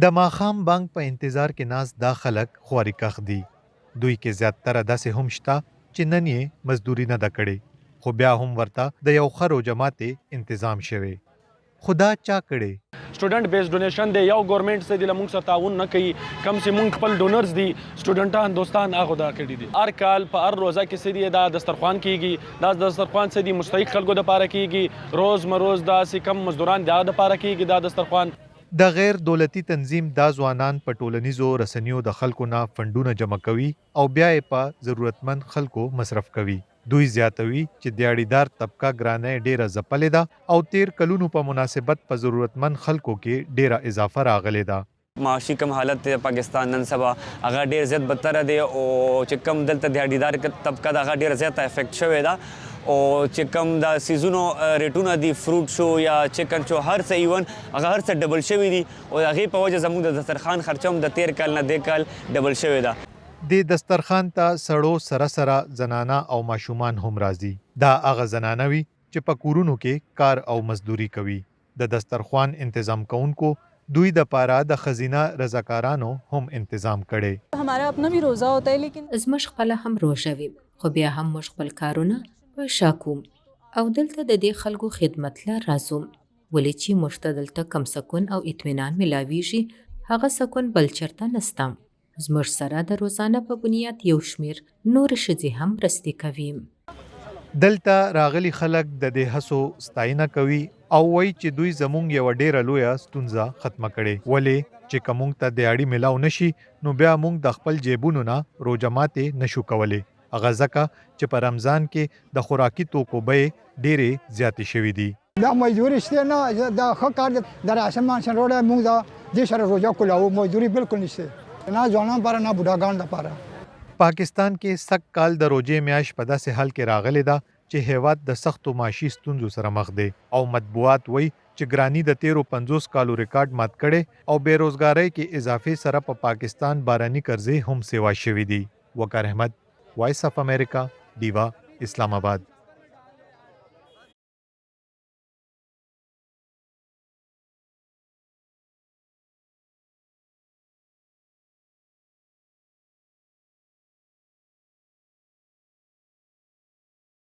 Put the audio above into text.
د ماښام بانک په انتظار کې ناست دا خلک خواري کښ دي. دوی کې زیاتره داسې هم شته چې نن یې مزدوري نه ده کړې، خو بیا هم ورته د یو ښه روجماتې انتظام شوی. خو دا چا کړی؟ سټوډنټ بیس ډونیشن دی، یو ګورنمنت څه دی له موږ سره تعاون نه کوي، کم چې موږ خپل ډونرز دي سټوډنټان دوستان هغه دا کړي دي. هر کال په هر روزه کې څه دی دا دسترخوان کیږي، دا دسترخوان څه دی مستحق خلکو دپاره کیږي، روز مروز داسې کم مزدوران د هغه دپاره کیږي دا دسترخوان. د غیر دولتي تنظیم دا ځوانان په ټولنیزو رسنیو د خلکو نه فنډونه جمع کوي او بیا یې په ضرورتمند خلکو مصرف کوي. دوی زیاتوي چې دیاړیدار طبقه ګرانۍ ډیره ځپلې ده او تیر کلونو په مناسبت په ضرورتمند خلکو کې ډیره اضافه راغلې ده. معاشي کم حالت دی پاکستان نن سبا هغه ډیر زیات بدتر دی او چې کم دلته دیاړیدار طبقه د هغه ډیر زیات افیکټ شوی ده او چې کم د سیزونو ریټونه دي فروټ شو یا چکن شو هر څه ایون هغه هر څه ډبل شوی دي او هغې په وجه زموږ د دسترخوان خرچه هم د تیر کال نه دې کال ډبل شوی ده. د دسترخوان ته سړو سره سره زنانه او ماشومان هم راځي. دا هغه زنانه وي چې په کورونو کې کار او مزدوري کوي. د دسترخوان تنظیم کوونکو دوی د پاره د خزینه رضاکارانو هم تنظیم کړي. हमारा अपना भी रोजा होता है लेकिन زموږ خپله هم روژه وي، خو بیا هم موږ خپل کارونه په شا کوم او دلته د دې خلکو خدمت له راځو، ولې چې موږ ته دلته کم سکون او اطمینان ملاویږي هغه سکون بل چرته نسته. زموږ سره د روزانه په بنیاد یو شمیر نور ښځې هم مرستې کوي. دلته راغلي خلک د دې هڅو ستاینه کوي او وایي چې دوی زموږ یوه ډیره لویه ستونزه ختمه کړې، ولې چې که موږ ته د اړې ملاو نشي نو بیا موږ د خپل جیبونو نه روژه ماتې نشو کولی. هغه ځکه چې په رمضان کې د خوراکي توکو بیې ډیرې زیاتې شوي دي. دا مزدوري شته نه، دا ښه کار دی، د راشن ماشن روډه موږ دا دې سره روژه کولاو، مزدوري بالکل نشته، نه ځوانان لپاره نه بوډاګان لپاره. پاکستان کې سږ کال د روژې میاشت په داسې حال کې راغلې ده چې هیواد د سختو معاشي ستونزو سره مخ دی او مطبوعات وایي چې ګرانی د تیرو 50 کالو ریکارډ مات کړي او بیروزګارۍ کې اضافه سره په پاکستان باراني قرضې هم سیوا شوي دي. وقار احمد، وایس اف امریکا، ډیوا، اسلام آباد.